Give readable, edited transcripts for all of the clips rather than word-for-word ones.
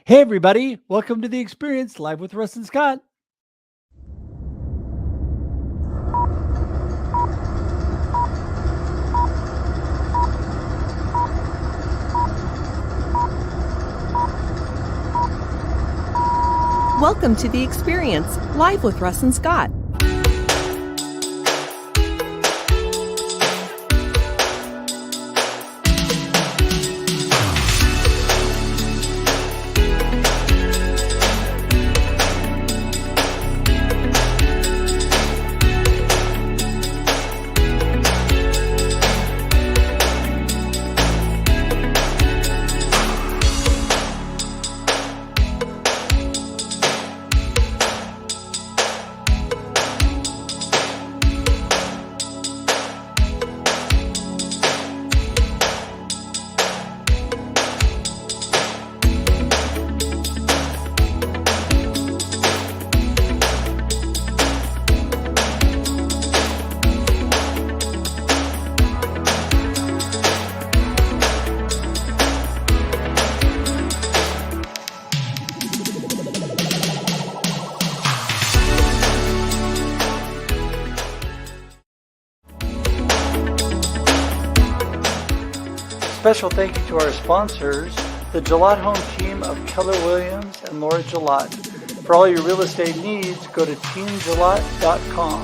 Hey, everybody. Welcome to the experience live with Russ and Scott. Welcome to the experience live with Russ and Scott. Special thank you to our sponsors, the Gillette Home team of Keller Williams and Laura Gillette. For all your real estate needs, go to teamgillette.com.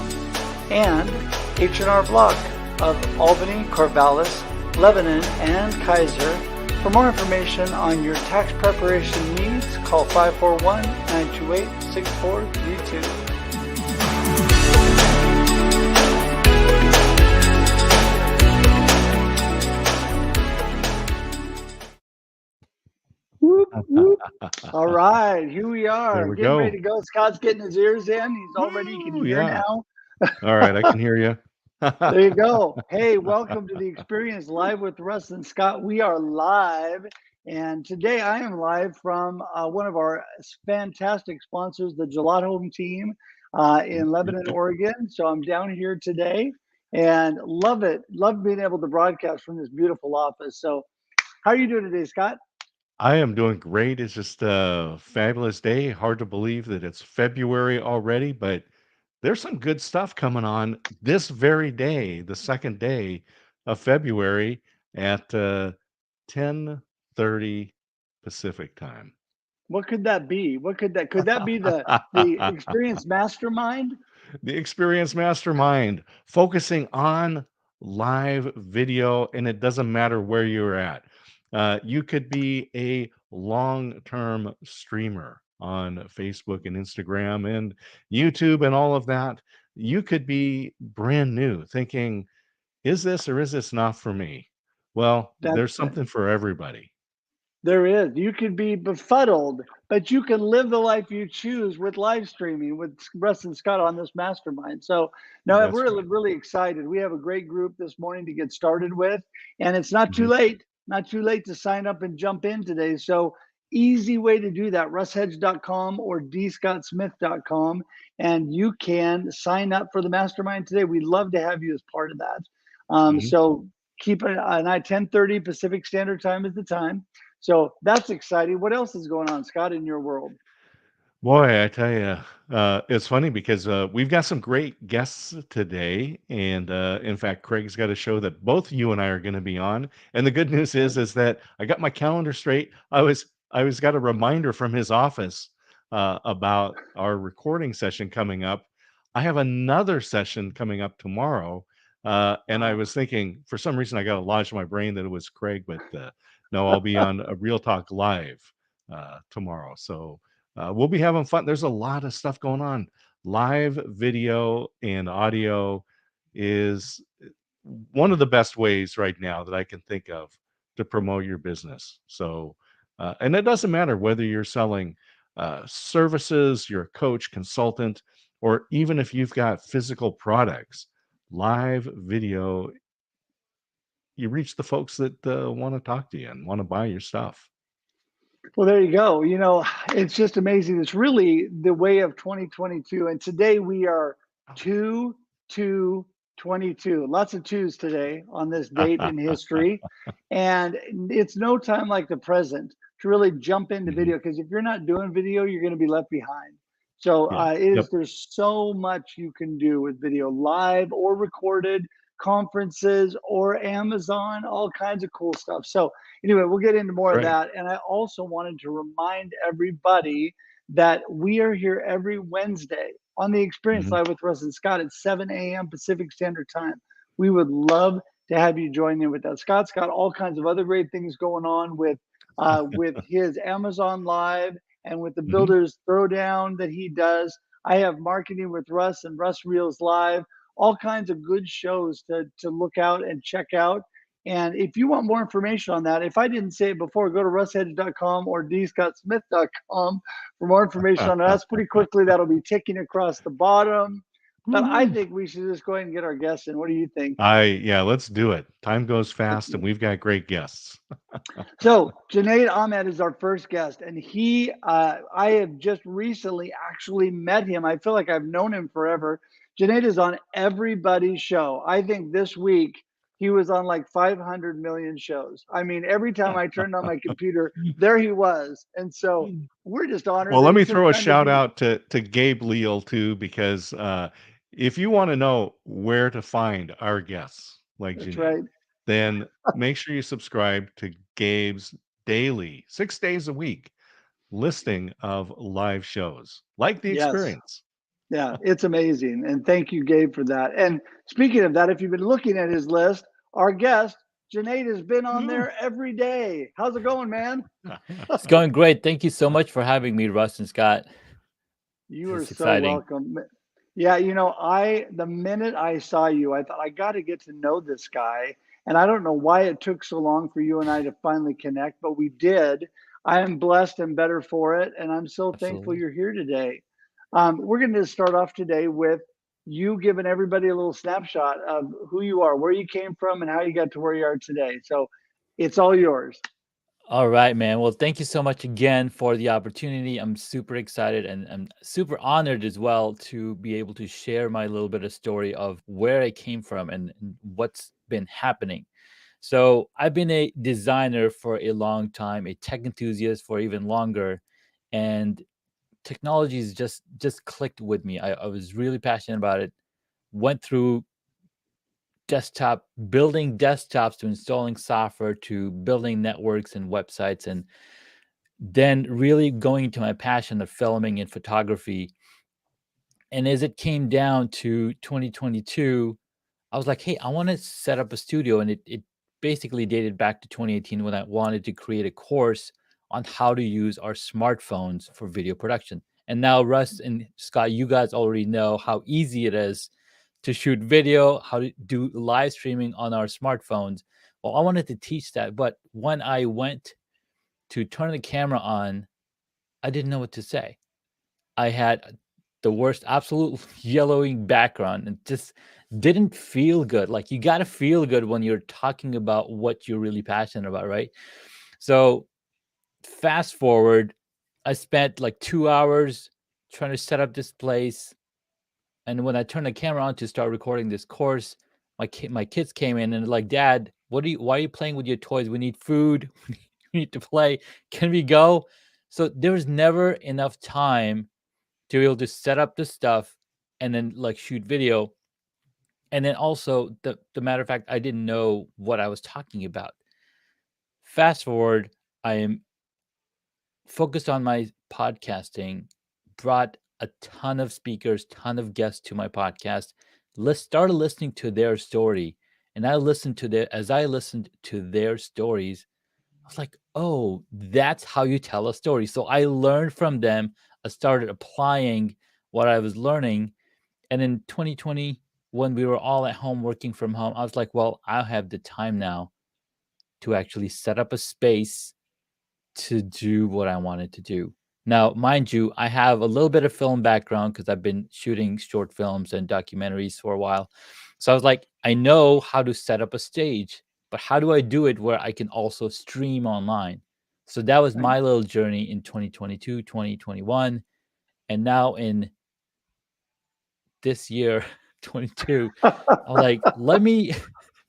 And H&R Block of Albany, Corvallis, Lebanon, and Kaiser. For more information on your tax preparation needs, call 541-928-6432. Whoop, whoop. All right, here we are. There we Getting go. ready to go. Scott's getting his ears in. He's all ready. He can Ooh, hear yeah. now. All right, I can hear you. There you go. Hey, welcome to the experience live with Russ and Scott. We are live, and today I am live from one of our fantastic sponsors, the Gillette Home team in Lebanon, Oregon. So I'm down here today and love it. Love being able to broadcast from this beautiful office. So, how are you doing today, Scott? I am doing great. It's just a fabulous day. Hard to believe that it's February already, but there's some good stuff coming on this very day, the second day of February at 10:30 Pacific time. What could that be? What could that be the experience mastermind? The Experience Mastermind, focusing on live video, and it doesn't matter where you're at. You could be a long-term streamer on Facebook and Instagram and YouTube and all of that. You could be brand new, thinking, is this or is this not for me? Well, That's there's it. something for everybody. There is. You could be befuddled, but you can live the life you choose with live streaming with Russ and Scott on this mastermind. So, no, That's we're right. really excited. We have a great group this morning to get started with, and it's not too Mhm. late. Not too late to sign up and jump in today. So, easy way to do that, russhedge.com or dscottsmith.com, and you can sign up for the mastermind today. We'd love to have you as part of that. Mhm. So, keep an eye. 10:30 Pacific Standard Time is the time. So that's exciting. What else is going on, Scott, in your world? Boy, I tell you, it's funny because we've got some great guests today, and in fact, Craig's got a show that both you and I are going to be on. And the good news is that I got my calendar straight. I was got a reminder from his office about our recording session coming up. I have another session coming up tomorrow, and I Wow. was thinking for some reason I got to lodge in my brain that it was Craig, but no, I'll be on a Real Talk Live tomorrow. So. We'll be having fun. There's a lot of stuff going on. Live video and audio is one of the best ways right now that I can think of to promote your business. So, and it doesn't matter whether you're selling services, you're a coach, consultant, or even if you've got physical products, live video, you reach the folks that want to talk to you and want to buy your stuff. Well, there you go. It's just amazing. It's really the way of 2022. And today we are 2/2/22. Lots of twos today on this date in history. And it's no time like the present to really jump into Mhm. video, because if you're not doing video, you're going to be left behind. So Yeah. Yep. there's so much you can do with video, live or recorded, conferences or Amazon, all kinds of cool stuff. So anyway, we'll get into more That's of right. that. And I also wanted to remind everybody that we are here every Wednesday on the Experience Mhm. Live with Russ and Scott at 7 a.m. Pacific Standard Time. We would love to have you join in with that. Scott's got all kinds of other great things going on with his Amazon Live and with the Mhm. Builders Throwdown that he does. I have Marketing with Russ and Russ Reels Live, all kinds of good shows to look out and check out. And if you want more information on that, if I didn't say it before, go to russhedge.com or dscottsmith.com for more information on us. Pretty quickly, that'll be ticking across the bottom. But I Woohoo. think we should just go ahead and get our guests in. What do you think? Yeah, let's do it. Time goes Let's fast do and it. we've got great guests. So Junaid Ahmed is our first guest, and I have just recently actually met him. I feel like I've known him forever. Junaid is on everybody's show. I think this week he was on like 500 million shows. I mean, every time I turned on my computer, there he was. And so we're just honored Well, that let he me took throw a time to shout be. out to Gabe Leal too, because if you want to know where to find our guests like That's Junaid, right. then make sure you subscribe to Gabe's daily, 6 days a week listing of live shows like the Yes. experience. Yeah, it's amazing. And thank you, Gabe, for that. And speaking of that, if you've been looking at his list, our guest, Junaid, has been on Woo. there every day. How's it going, man? It's going great. Thank you so much for having me, Russ and Scott. You are It's so exciting. welcome. Yeah, the minute I saw you, I thought I got to get to know this guy. And I don't know why it took so long for you and I to finally connect, but we did. I am blessed and better for it. And I'm so thankful Absolutely. you're here today. We're going to start off today with you giving everybody a little snapshot of who you are, where you came from, and how you got to where you are today. So it's all yours. All right, man. Well, thank you so much again for the opportunity. I'm super excited and I'm super honored as well to be able to share my little bit of story of where I came from and what's been happening. So, I've been a designer for a long time, a tech enthusiast for even longer, and technologies just clicked with me. I was really passionate about it. Went through building desktops to installing software to building networks and websites, and then really going into my passion of filming and photography. And as it came down to 2022, I was like, hey, I want to set up a studio. And it basically dated back to 2018 when I wanted to create a course on how to use our smartphones for video production. And now, Russ and Scott, you guys already know how easy it is to shoot video, how to do live streaming on our smartphones. Well, I wanted to teach that. But when I went to turn the camera on, I didn't know what to say. I had the worst, absolute yellowing background and just didn't feel good. Like you got to feel good when you're talking about what you're really passionate about, right? So, fast forward, I spent like 2 hours trying to set up this place. And when I turned the camera on to start recording this course, my kids came in and they're like, Dad, why are you playing with your toys? We need food. We need to play. Can we go? So there was never enough time to be able to set up the stuff and then like shoot video. And then also the matter of fact, I didn't know what I was talking about. Fast forward, I am focused on my podcasting, brought a ton of speakers, ton of guests to my podcast. Let's start listening to their story. And as I listened to their stories, I was like, oh, that's how you tell a story. So I learned from them. I started applying what I was learning. And in 2020, when we were all at home working from home, I was like, well, I have the time now to actually set up a space to do what I wanted to do. Now, mind you, I have a little bit of film background because I've been shooting short films and documentaries for a while. So I was like, I know how to set up a stage, but how do I do it where I can also stream online? So that was Right. my little journey in 2022, 2021. And now in this year, 22, I was like, let me,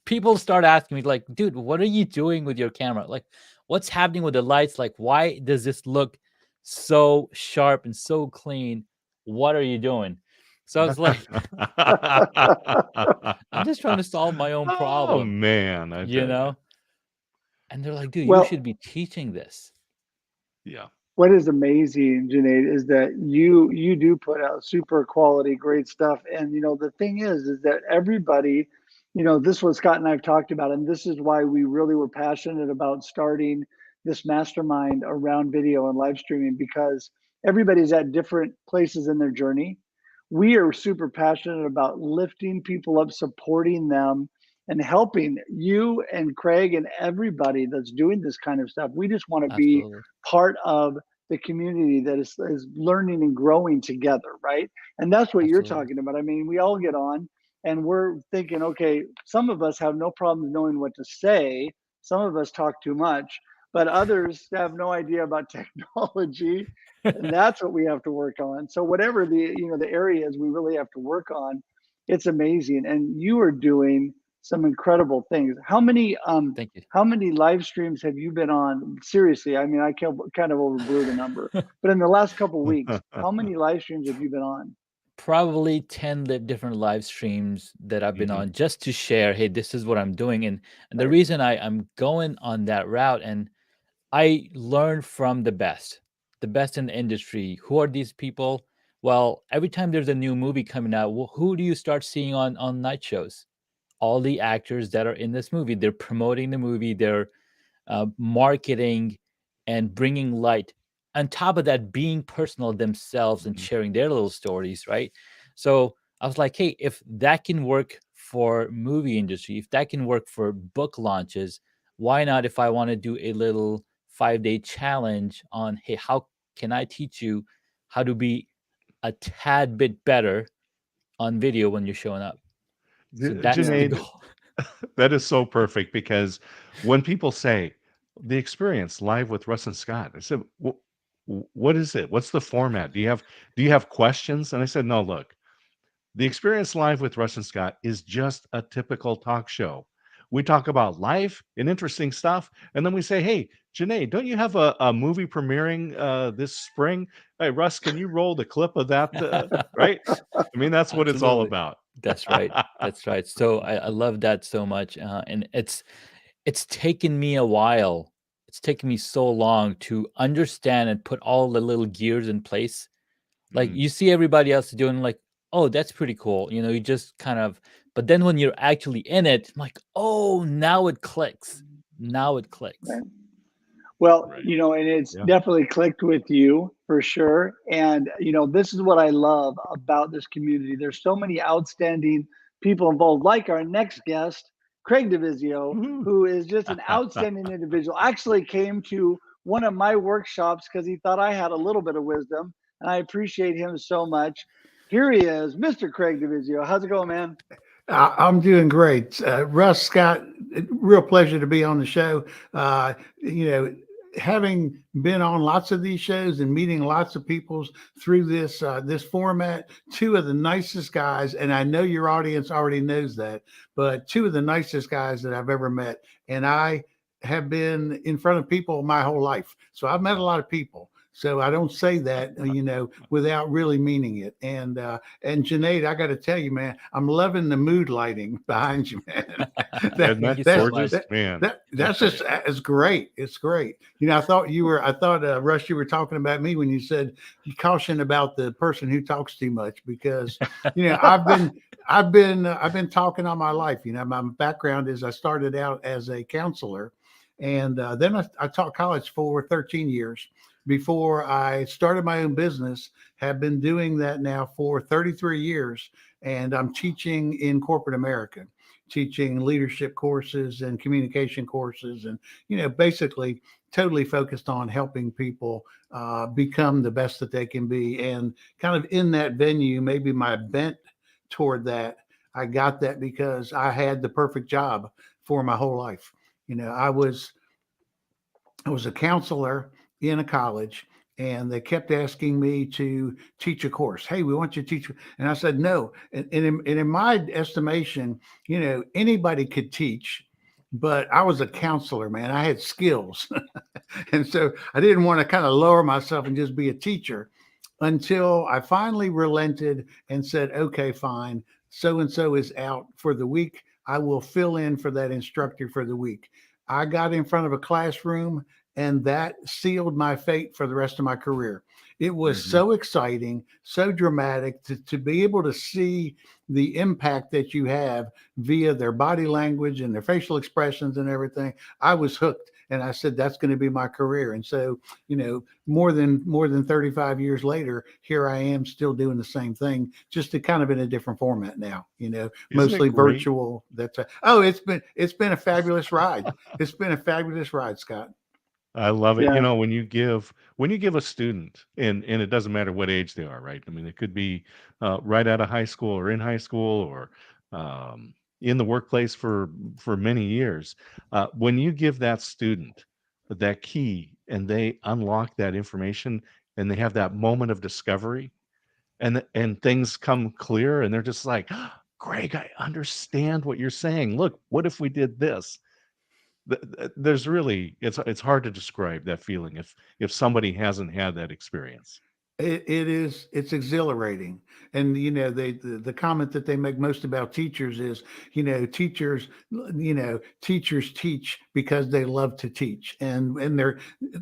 people start asking me, like, dude, what are you doing with your camera? Like, What's happening with the lights? Like, why does this look so sharp and so clean? What are you doing? So I was like, I'm just trying to solve my own Oh problem, man, I you tell you. know? And they're like, dude, you Well, should be teaching this. Yeah. what is amazing, Junaid, is that you do put out super quality, great stuff. And the thing is that everybody, this is what Scott and I've talked about, and this is why we really were passionate about starting this mastermind around video and live streaming, because everybody's at different places in their journey. We are super passionate about lifting people up, supporting them, and helping you and Craig and everybody that's doing this kind of stuff. We just want to be Absolutely. part of the community that is learning and growing together, right? And that's what you're Absolutely. talking about. I mean, we all get on and we're thinking, okay, some of us have no problem knowing what to say. Some of us talk too much, but others have no idea about technology. And that's what we have to work on. So whatever the areas we really have to work on, it's amazing. And you are doing some incredible things. Thank you. How many live streams have you been on? Seriously, I mean, I kind of overblew the number, but in the last couple of weeks, how many live streams have you been on? Probably 10 different live streams that I've been Mhm. on just to share, hey, this is what I'm doing. And the Right. reason I'm going on that route, and I learn from the best in the industry. Who are these people? Well, every time there's a new movie coming out, who do you start seeing on night shows? All the actors that are in this movie. They're promoting the movie. They're marketing and bringing light. On top of that, being personal themselves and Mhm. sharing their little stories, right? So I was like, hey, if that can work for movie industry, if that can work for book launches, why not if I want to do a little 5-day challenge on, hey, how can I teach you how to be a tad bit better on video when you're showing up? So that's Yeah. the Junaid, goal. that is so perfect because when people say the experience live with Russ and Scott, I said, what is it? What's the format? Do you have questions? And I said, no, look, the experience live with Russ and Scott is just a typical talk show. We talk about life and interesting stuff, and then we say, "Hey, Janae, don't you have a movie premiering this spring? Hey, Russ, can you roll the clip of that?" Right? I mean, that's what it's all Absolutely. about. That's right. That's right. So I love that so much, and it's taken me a while. It's taken me so long to understand and put all the little gears in place. Like Mhm. you see everybody else doing, like, oh, that's pretty cool. You just kind of. But then when you're actually in it, I'm like, oh, now it clicks. Now it clicks. Right. Well, Right. and it's Yeah. definitely clicked with you for sure. And, this is what I love about this community. There's so many outstanding people involved, like our next guest, Craig DiVizzio, Woo-hoo. who is just an outstanding individual. Actually came to one of my workshops because he thought I had a little bit of wisdom, and I appreciate him so much. Here he is, Mr. Craig DiVizzio. How's it going, man? I'm doing great. Russ, Scott, real pleasure to be on the show. You know, having been on lots of these shows and meeting lots of people through this format, two of the nicest guys, and I know your audience already knows that, but two of the nicest guys that I've ever met. And I have been in front of people my whole life, so I've met a lot of people. So I don't say that, without really meaning it. And Junaid, I got to tell you, man, I'm loving the mood lighting behind you, man. Isn't that Thank that you so that's much. gorgeous, that, man? I that's tell just you. it's great. It's great. I thought Russ, you were talking about me when you said you caution about the person who talks too much because I've been talking all my life. My background is I started out as a counselor, and then I taught college for 13 years before I started my own business. Have been doing that now for 33 years, and I'm teaching in corporate America, teaching leadership courses and communication courses, and basically totally focused on helping people become the best that they can be. And kind of in that venue, maybe my bent toward that, I got that because I had the perfect job for my whole life. I was a counselor in a college, and they kept asking me to teach a course. Hey, we want you to teach. And I said, no. And in my estimation, anybody could teach. but I was a counselor, man. I had skills. And so I didn't want to kind of lower myself and just be a teacher until I finally relented and said, okay, fine. So and so is out for the week. I will fill in for that instructor for the week. I got in front of a classroom, and that sealed my fate for the rest of my career. It was Mhm. so exciting, so dramatic to be able to see the impact that you have via their body language and their facial expressions and everything. I was hooked, and I said, that's going to be my career. And so, more than 35 years later, here I am still doing the same thing, just to kind of in a different format now, Isn't it mostly great? virtual. It's been a fabulous ride. It's been a fabulous ride, Scott. I love it. Yeah. When you give a student, and it doesn't matter what age they are, right? I mean, it could be right out of high school or in high school or in the workplace for many years. When you give that student that key and they unlock that information and they have that moment of discovery and things come clear and they're just like, Greg, I understand what you're saying. Look, what if we did this? There's really it's hard to describe that feeling if somebody hasn't had that experience. It's exhilarating. And the comment that they make most about teachers is, teachers teach because they love to teach. And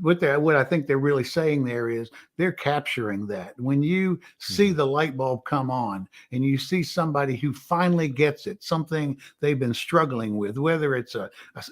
what I think they're really saying there is they're capturing that. When you see Mhm. the light bulb come on and you see somebody who finally gets it, something they've been struggling with, whether it's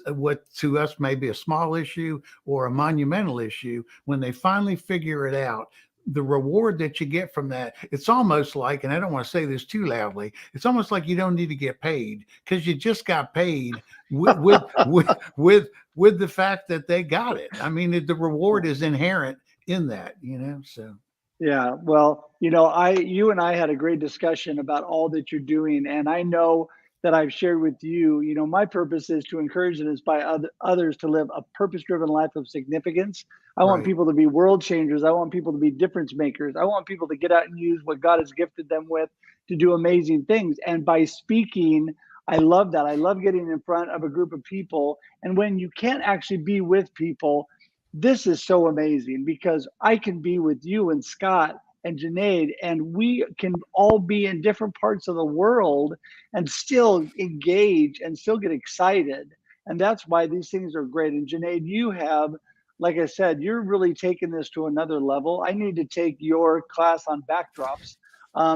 what to us may be a small issue or a monumental issue, when they finally figure it out, the reward that you get from that, it's almost like, and I don't want to say this too loudly, it's almost like you don't need to get paid because you just got paid with the fact that they got it. I mean, the reward is inherent in that, so. Yeah, well, you and I had a great discussion about all that you're doing, and I know that I've shared with you, my purpose is to encourage and inspire others to live a purpose-driven life of significance. I want Right. people to be world changers. I want people to be difference makers. I want people to get out and use what God has gifted them with to do amazing things. And by speaking, I love that. I love getting in front of a group of people. And when you can't actually be with people, this is so amazing because I can be with you and Scott and Junaid, and we can all be in different parts of the world and still engage and still get excited. And that's why these things are great. And Junaid, you have, like I said, you're really taking this to another level. I need to take your class on backdrops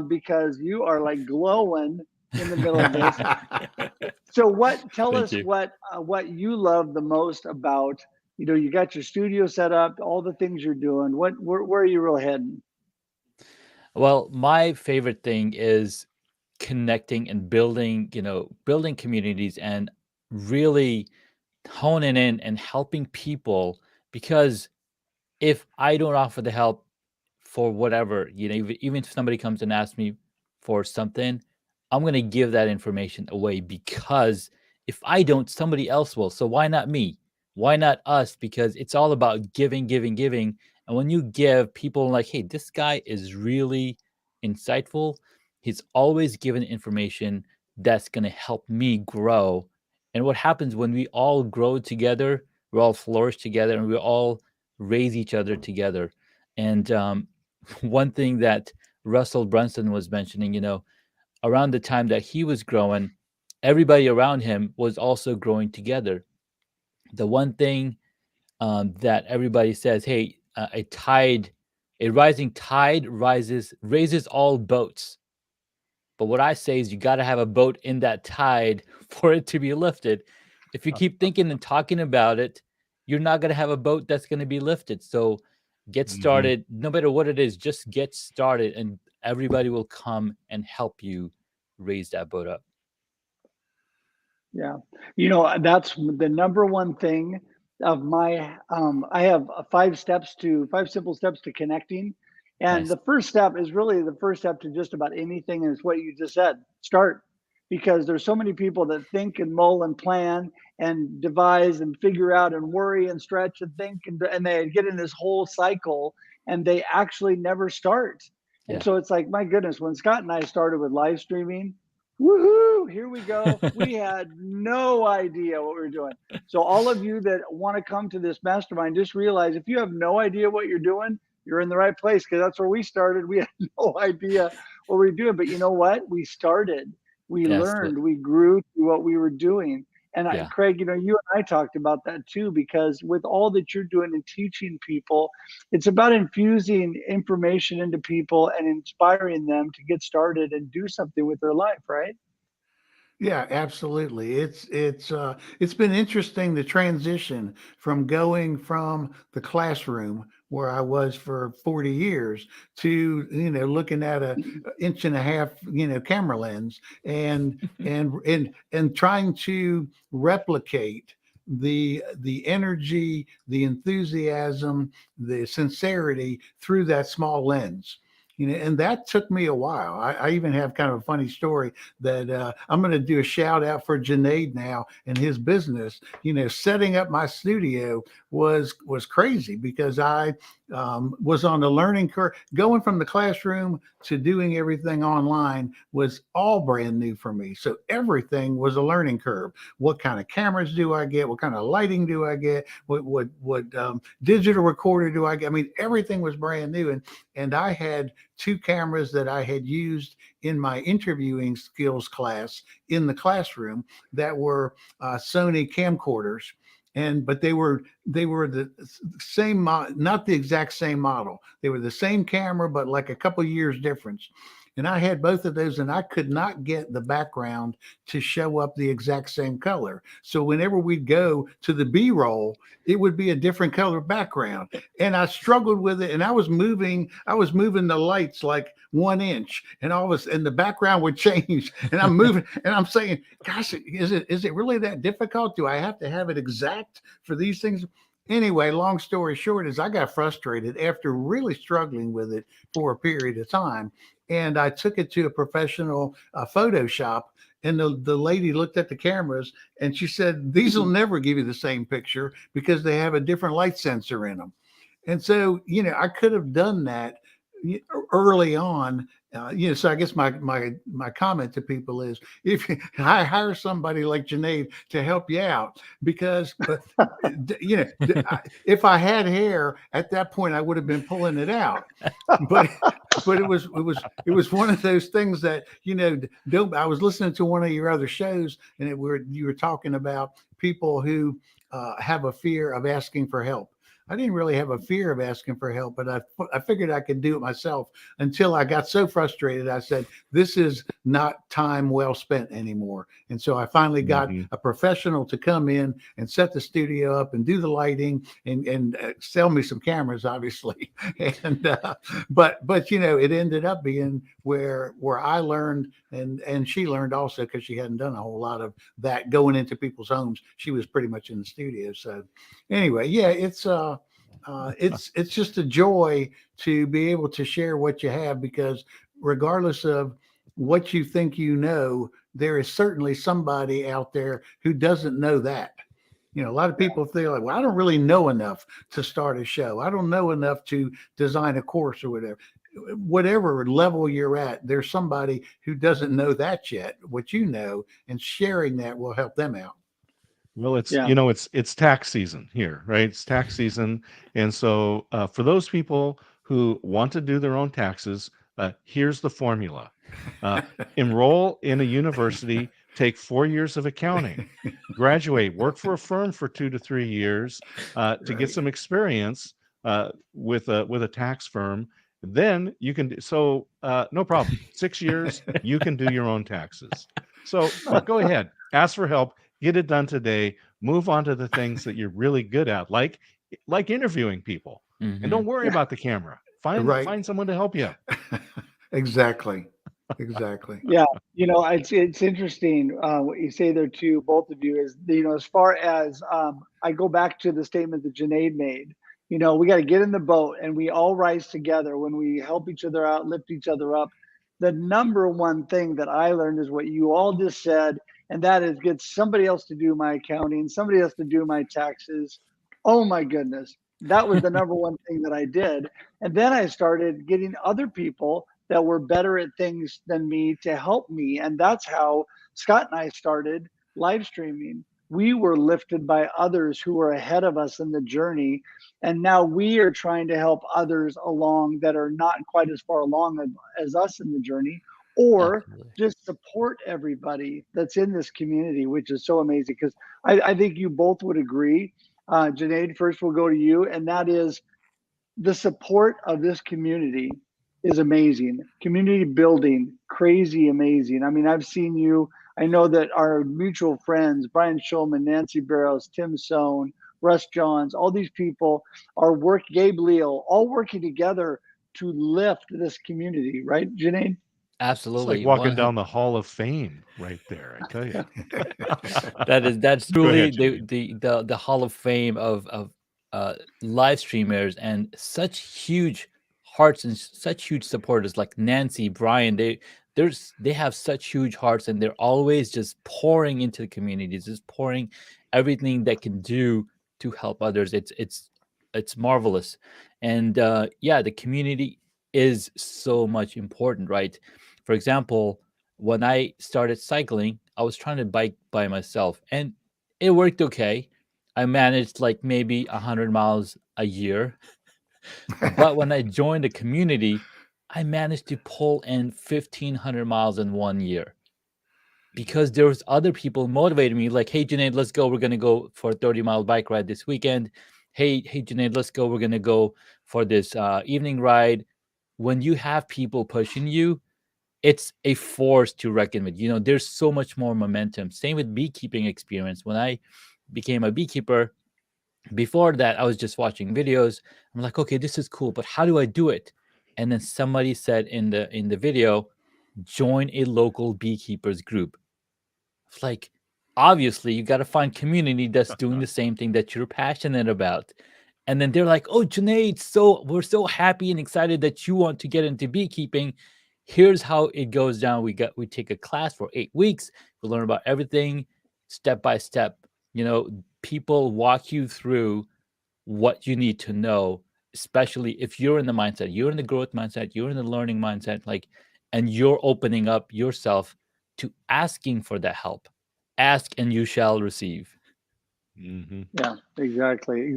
because you are like glowing in the middle of this. So tell Thank us you. what you love the most about, you got your studio set up, all the things you're doing. Where are you really heading? Well, my favorite thing is connecting and building communities and really honing in and helping people, because if I don't offer the help for whatever, even if somebody comes and asks me for something, I'm going to give that information away, because if I don't, somebody else will. So why not me? Why not us? Because it's all about giving, giving, giving. And when you give, people are like, hey, this guy is really insightful. He's always given information that's going to help me grow. And what happens when we all grow together, we all flourish together, and we all raise each other together. And one thing that Russell Brunson was mentioning, around the time that he was growing, everybody around him was also growing together. The one thing that everybody says, hey, a rising tide raises all boats. But what I say is you got to have a boat in that tide for it to be lifted. If you keep thinking and talking about it, you're not going to have a boat that's going to be lifted. So get Mhm. started, no matter what it is, just get started, and everybody will come and help you raise that boat up. Yeah. That's the number one thing of my I have five simple steps to connecting. And Nice. the first step is really the first step to just about anything, and it's what you just said. Start, because there's so many people that think and mull and plan and devise and figure out and worry and stretch and think, and they get in this whole cycle and they actually never start. And Yeah. so it's like, my goodness, when Scott and I started with live streaming, Woohoo! Here we go. We had no idea what we were doing. So all of you that want to come to this mastermind, just realize if you have no idea what you're doing, you're in the right place, because that's where we started. We had no idea what we were doing, but you know what? We started. We Yes. learned. We grew through what we were doing. And Yeah. Craig, you know, you and I talked about that too, because with all that you're doing and teaching people, it's about infusing information into people and inspiring them to get started and do something with their life, right? Yeah, absolutely. It's been interesting the transition from going from the classroom where I was for 40 years to, looking at a inch and a half, camera lens and trying to replicate the energy, the enthusiasm, the sincerity through that small lens. And that took me a while. I even have kind of a funny story that I'm going to do a shout out for Junaid now and his business. Setting up my studio was crazy because I was on the learning curve. Going from the classroom to doing everything online was all brand new for me. So everything was a learning curve. What kind of cameras do I get? What kind of lighting do I get? What digital recorder do I get? I mean, everything was brand new, and I had two cameras that I had used in my interviewing skills class in the classroom that were Sony camcorders, but they were the same not the exact same model. They were the same camera, but like a couple years difference. And I had both of those, and I could not get the background to show up the exact same color. So whenever we'd go to the B-roll, it would be a different color background. And I struggled with it. And I was moving the lights like 1 inch, and and the background would change. And I'm moving, and I'm saying, gosh, is it really that difficult? Do I have to have it exact for these things? Anyway, long story short is I got frustrated after really struggling with it for a period of time. And I took it to a professional photo shop. And the lady looked at the cameras and she said, these will never give you the same picture because they have a different light sensor in them. And so, I could have done that early on. So I guess my comment to people is, if I hire somebody like Junaid to help you out, because if I had hair at that point, I would have been pulling it out. But it was one of those things that I was listening to one of your other shows, and you were talking about people who have a fear of asking for help. I didn't really have a fear of asking for help, but I figured I could do it myself until I got so frustrated. I said, this is not time well spent anymore. And so I finally got a professional to come in and set the studio up and do the lighting and sell me some cameras, obviously. But it ended up being where I learned and she learned also, because she hadn't done a whole lot of that going into people's homes. She was pretty much in the studio. So anyway, yeah, it's just a joy to be able to share what you have, because regardless of what you think there is certainly somebody out there who doesn't know that. A lot of people feel like, well, I don't really know enough to start a show. I don't know enough to design a course or whatever. Whatever level you're at, there's somebody who doesn't know that yet, what you know, and sharing that will help them out. Well, it's tax season here, right? It's tax season. And so for those people who want to do their own taxes, here's the formula. Enroll in a university, take 4 years of accounting, graduate, work for a firm for 2 to 3 years to get some experience with a tax firm. Then you can, no problem. 6 years, you can do your own taxes. So go ahead, ask for help. Get it done today. Move on to the things that you're really good at, like interviewing people. And don't worry about the camera. Find someone to help you. Exactly. Yeah, it's interesting what you say there too, both of you, is as far as I go back to the statement that Junaid made. We got to get in the boat and we all rise together when we help each other out, lift each other up. The number one thing that I learned is what you all just said, and that is get somebody else to do my accounting, somebody else to do my taxes. Oh my goodness. That was the number one thing that I did. And then I started getting other people that were better at things than me to help me. And that's how Scott and I started live streaming. We were lifted by others who were ahead of us in the journey. And now we are trying to help others along that are not quite as far along as us in the journey, or Absolutely. just support everybody that's in this community, which is so amazing. Because I think you both would agree. Junaid, first we'll go to you, and that is the support of this community is amazing. Community building, crazy amazing. I mean, I've seen you. I know that our mutual friends, Brian Schulman, Nancy Barrows, Tim Sohn, Russ Johns, all these people are Gabe Leal, all working together to lift this community, right, Junaid? It's Absolutely. like walking down the Hall of Fame right there. I tell you. That's Go truly ahead, Junaid. the Hall of Fame of live streamers, and such huge hearts and such huge supporters like Nancy, Brian. They have such huge hearts, and they're always just pouring into the communities, just pouring everything they can do to help others. It's marvelous. And yeah, the community is so much important, right? For example, when I started cycling, I was trying to bike by myself, and it worked okay. I managed like maybe 100 miles a year. But when I joined the community, I managed to pull in 1,500 miles in 1 year, because there was other people motivating me, like, hey Junaid, let's go, we're going to go for a 30-mile bike ride this weekend. Hey Junaid, let's go, we're going to go for this evening ride. When you have people pushing you, it's a force to reckon with. There's so much more momentum. Same with beekeeping experience. When I became a beekeeper, before that I was just watching videos. I'm like, okay, this is cool, but how do I do it? And then somebody said in the video, join a local beekeepers group. It's like, obviously you got to find community that's doing the same thing that you're passionate about. And then they're like, oh Junaid, so we're so happy and excited that you want to get into beekeeping. Here's how it goes down. We take a class for 8 weeks. We learn about everything step by step. People walk you through what you need to know, especially if you're in the mindset, you're in the growth mindset, you're in the learning mindset, and you're opening up yourself to asking for that help. Ask and you shall receive. Mm-hmm. Yeah, exactly.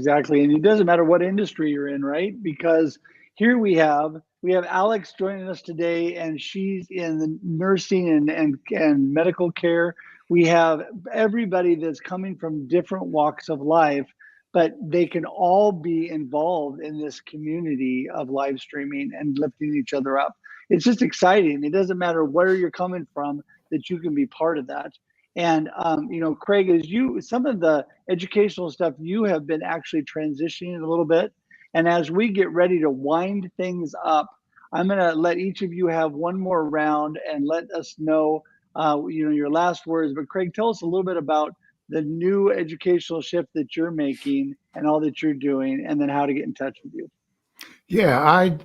And it doesn't matter what industry you're in, right? Because here we have Alex joining us today, and she's in the nursing and medical care. We have everybody that's coming from different walks of life, but they can all be involved in this community of live streaming and lifting each other up. It's just exciting. It doesn't matter where you're coming from, that you can be part of that. And Craig, some of the educational stuff you have been actually transitioning a little bit. And as we get ready to wind things up, I'm going to let each of you have one more round and let us know, your last words. But Craig, tell us a little bit about the new educational shift that you're making and all that you're doing, and then how to get in touch with you. Yeah, I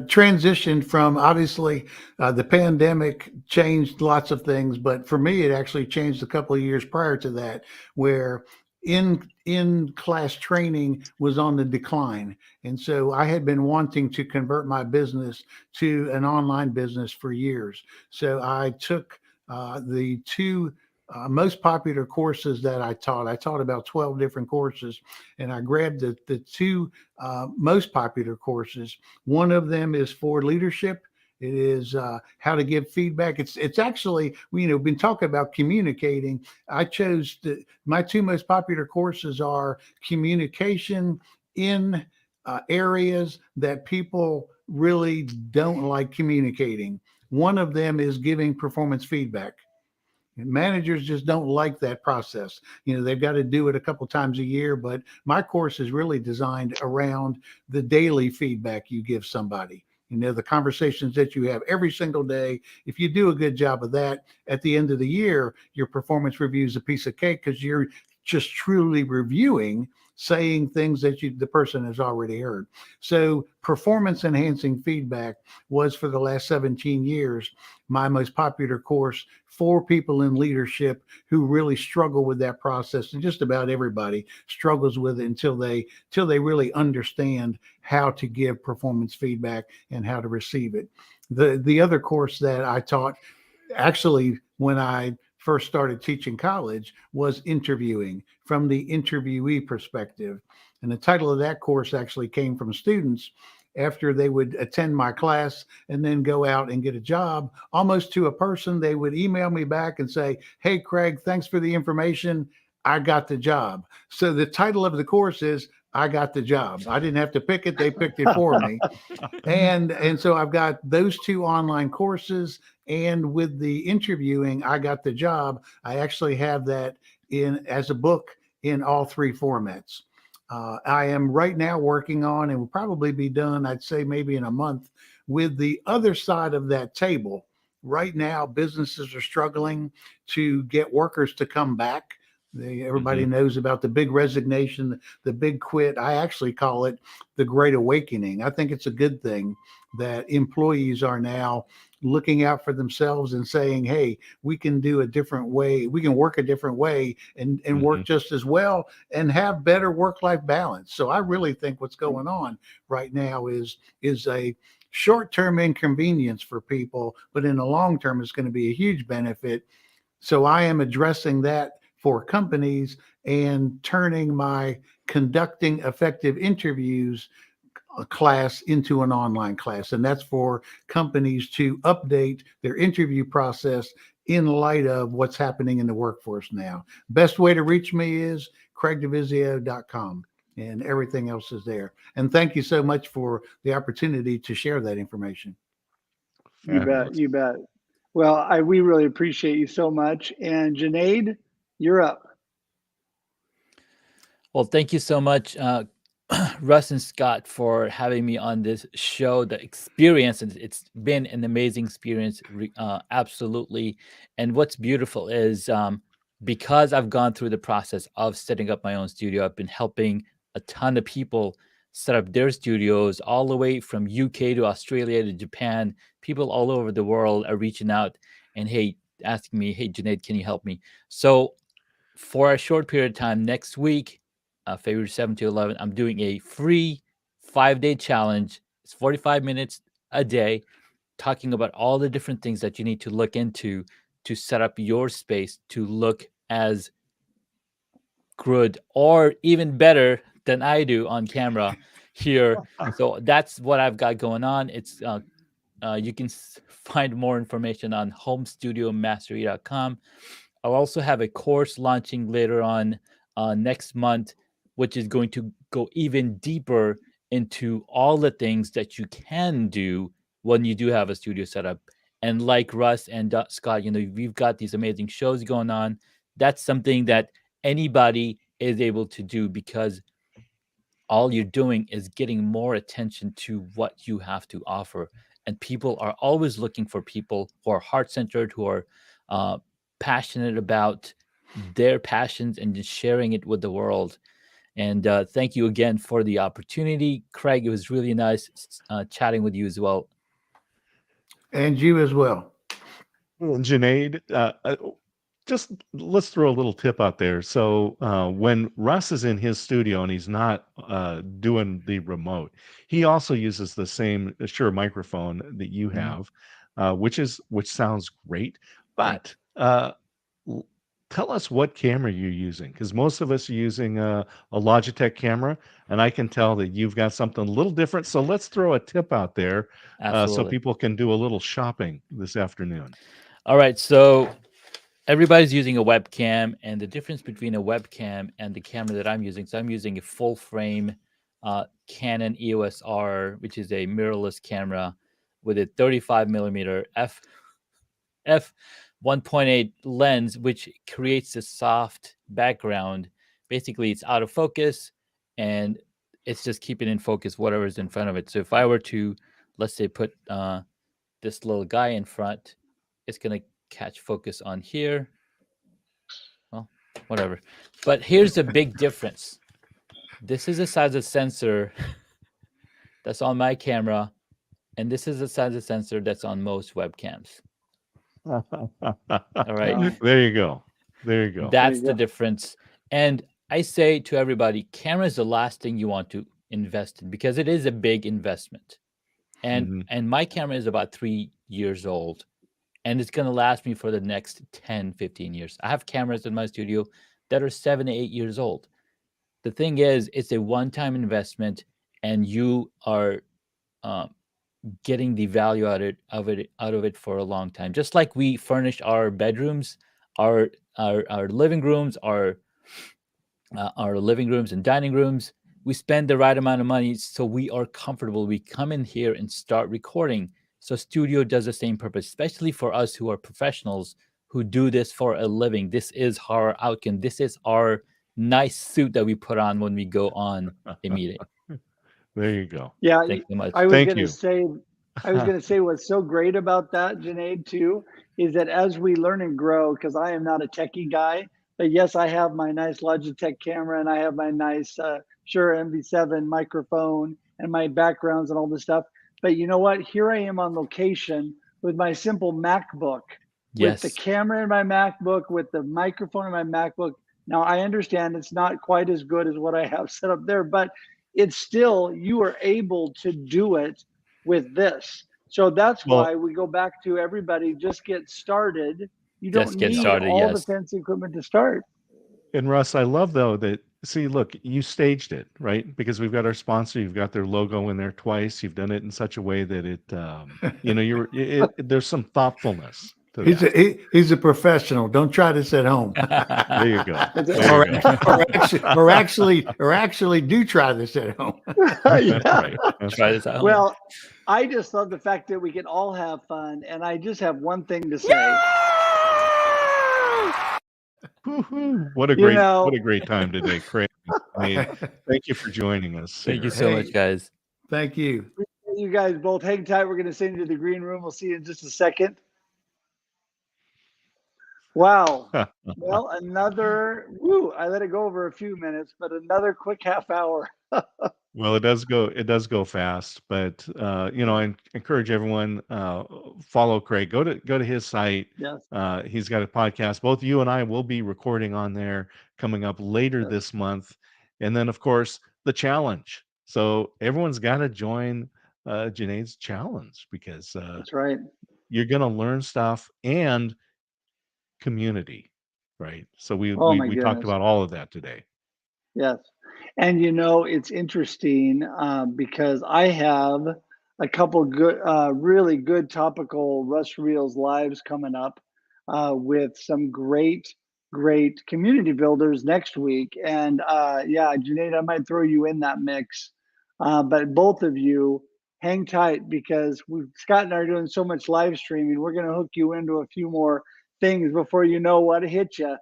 transitioned from, obviously, the pandemic changed lots of things, but for me, it actually changed a couple of years prior to that, where in class training was on the decline. And so I had been wanting to convert my business to an online business for years. So I took the two most popular courses that I taught. I taught about 12 different courses, and I grabbed the two most popular courses. One of them is for leadership. It is how to give feedback. It's actually, we've been talking about communicating. I chose my two most popular courses are communication in areas that people really don't like communicating. One of them is giving performance feedback. And managers just don't like that process. They've got to do it a couple times a year, but my course is really designed around the daily feedback you give somebody. The conversations that you have every single day. If you do a good job of that, at the end of the year, your performance review is a piece of cake, because you're just truly reviewing, saying things that the person has already heard. So performance enhancing feedback was, for the last 17 years, my most popular course for people in leadership who really struggle with that process. And just about everybody struggles with it until they really understand how to give performance feedback and how to receive it. The other course that I taught, actually, when I first started teaching college, was interviewing from the interviewee perspective. And the title of that course actually came from students after they would attend my class and then go out and get a job. Almost to a person, they would email me back and say, "Hey, Craig, thanks for the information. I got the job." So the title of the course is "I Got the Job." I didn't have to pick it. They picked it for me. And so I've got those two online courses, and with the interviewing, I got the job. I actually have that in as a book in all three formats. I am right now working on, and will probably be done, I'd say maybe in a month, with the other side of that table. Right now, businesses are struggling to get workers to come back. Everybody knows about the big resignation, the big quit. I actually call it the Great Awakening. I think it's a good thing that employees are now looking out for themselves and saying, "Hey, we can do a different way. We can work a different way and work just as well and have better work-life balance." So I really think what's going on right now is a short-term inconvenience for people, but in the long term, it's going to be a huge benefit. So I am addressing that for companies and turning my conducting effective interviews class into an online class. And that's for companies to update their interview process in light of what's happening in the workforce now. Best way to reach me is craigdivizio.com, and everything else is there. And thank you so much for the opportunity to share that information. You bet. You bet. Well, we really appreciate you so much. And Junaid, you're up. Well, thank you so much, Russ and Scott, for having me on this show. The experience, it's been an amazing experience, absolutely. And what's beautiful is because I've gone through the process of setting up my own studio, I've been helping a ton of people set up their studios all the way from UK to Australia to Japan. People all over the world are reaching out and, hey, asking me, "Hey, Junaid, can you help me?" So for a short period of time next week, February 7 to 11, I'm doing a free 5-day challenge. It's 45 minutes a day, talking about all the different things that you need to look into to set up your space to look as good or even better than I do on camera here. So that's what I've got going on. It's you can find more information on homestudiomastery.com. I'll also have a course launching later on next month, which is going to go even deeper into all the things that you can do when you do have a studio set up. And like Russ and Scott, we've got these amazing shows going on. That's something that anybody is able to do because all you're doing is getting more attention to what you have to offer. And people are always looking for people who are heart-centered, who are passionate about their passions and just sharing it with the world. And thank you again for the opportunity. Craig, it was really nice chatting with you as well. And you as well. Well, Junaid, just let's throw a little tip out there. So when Russ is in his studio and he's not doing the remote, he also uses the same Shure microphone that you have, which sounds great. But tell us what camera you're using, because most of us are using a Logitech camera, and I can tell that you've got something a little different. So let's throw a tip out there so people can do a little shopping this afternoon. All right. So everybody's using a webcam, and the difference between a webcam and the camera that I'm using, so I'm using a full frame Canon EOS R, which is a mirrorless camera with a 35 millimeter f 1.8 lens, which creates a soft background. Basically, it's out of focus, and it's just keeping in focus whatever's in front of it. So if I were to, let's say, put this little guy in front, it's going to catch focus on here. Well, whatever. But here's the big difference. This is the size of sensor that's on my camera, and this is the size of sensor that's on most webcams. All right. There you go. That's the difference. And I say to everybody, camera is the last thing you want to invest in because it is a big investment. and my camera is about 3 years old, and it's going to last me for the next 10, 15 years. I have cameras in my studio that are 7 to 8 years old. The thing is, it's a one-time investment, and you are getting the value out of it for a long time. Just like we furnish our bedrooms, our living rooms, our living rooms and dining rooms, we spend the right amount of money so we are comfortable. We come in here and start recording. So studio does the same purpose, especially for us who are professionals who do this for a living. This is our outcome. This is our nice suit that we put on when we go on a meeting. There you go. Yeah, Thank you so much. I was Thank going to you. say, what's so great about that, Junaid, too, is that as we learn and grow, because I am not a techie guy, but yes, I have my nice Logitech camera and I have my nice Shure MV7 microphone and my backgrounds and all this stuff. But you know what? Here I am on location with my simple MacBook, with the Yes. camera in my MacBook, with the microphone in my MacBook. Now, I understand it's not quite as good as what I have set up there, but it's still, you are able to do it with this. So that's Well, why we go back to everybody, just get started. You Just don't get need started, all yes. the fancy equipment to start. and Russ, I love though that, see, look, you staged it, right? Because we've got our sponsor, you've got their logo in there twice. You've done it in such a way that it, there's some thoughtfulness to that. He's a professional. Don't try this at home. There you go. It's- There you go. or actually do try this at home. Yeah. Right. That's Try right. this out. Well, I just love the fact that we can all have fun. And I just have one thing to say. Woo-hoo. What a great time today, Craig. I mean, thank you for joining us. Thank you here. so Hey. much, guys. Thank you. You guys both hang tight. We're going to send you to the green room. We'll see you in just a second. Wow. Well, I let it go over a few minutes, but another quick half hour. Well, it does go fast, but I encourage everyone, follow Craig. Go to his site. Yes. He's got a podcast. Both you and I will be recording on there coming up later Yes. this month. And then of course the challenge. So everyone's got to join Junaid's challenge, because That's right. you're going to learn stuff and community, right? So we Oh, my we talked goodness. about all of that today. Yes. And it's interesting because I have a couple good, really good topical Russ Reels lives coming up with some great community builders next week. And yeah, Junaid, I might throw you in that mix. But both of you hang tight, because Scott and I are doing so much live streaming. We're going to hook you into a few more things before you know what hit you.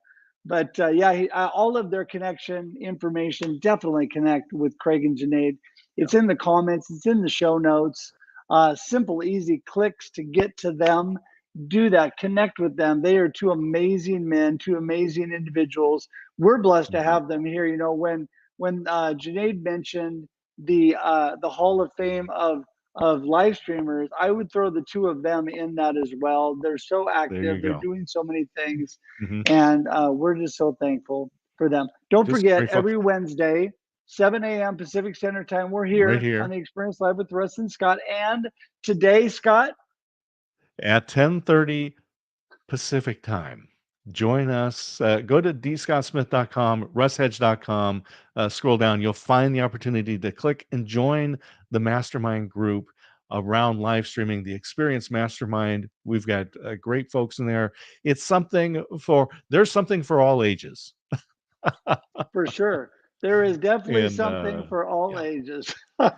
But yeah, all of their connection information, definitely connect with Craig and Junaid. It's in the comments, it's in the show notes. Simple, easy clicks to get to them. Do that, connect with them. They are two amazing men, two amazing individuals. We're blessed to have them here. When Junaid mentioned the Hall of Fame of live streamers, I would throw the two of them in that as well. They're so There active, you they're go. doing so many things. Mhm. And we're just so thankful for them. Don't Just forget, grateful. every Wednesday, 7 a.m. Pacific Standard Time, we're here, Right here. on the Experience Live with Russ and Scott. And today, Scott, At 10:30 Pacific time. Join us. Go to dscottsmith.com, russhedge.com. Scroll down. You'll find the opportunity to click and join the mastermind group around live streaming, the Experience Mastermind. We've got great folks in there. There's something for all ages. for sure, there is definitely And something for all yeah. ages. And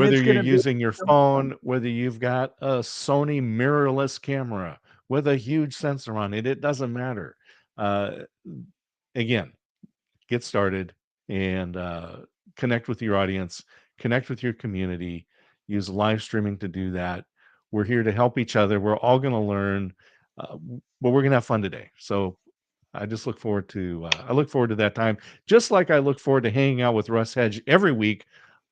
Whether it's you're going to be using your phone, whether you've got a Sony mirrorless camera with a huge sensor on it, it doesn't matter. Again, get started and connect with your audience, connect with your community, use live streaming to do that. We're here to help each other. We're all going to learn, but we're going to have fun today. So I just look forward to that time, just like I look forward to hanging out with Russ Hedge every week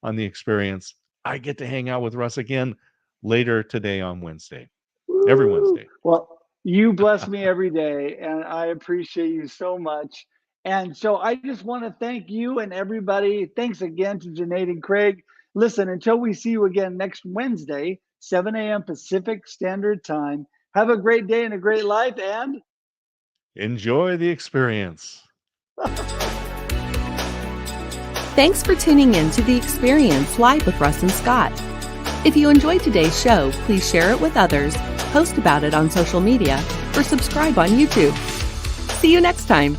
on the Experience. I get to hang out with Russ again later today on Wednesday, every Wednesday. Well, you bless me every day, and I appreciate you so much. And so I just want to thank you and everybody. Thanks again to Junaid and Craig. Listen, until we see you again next Wednesday, 7 a.m. Pacific Standard Time, have a great day and a great life, and Enjoy the experience. Thanks for tuning in to The Experience Live with Russ and Scott. If you enjoyed today's show, please share it with others, post about it on social media, or subscribe on YouTube. See you next time.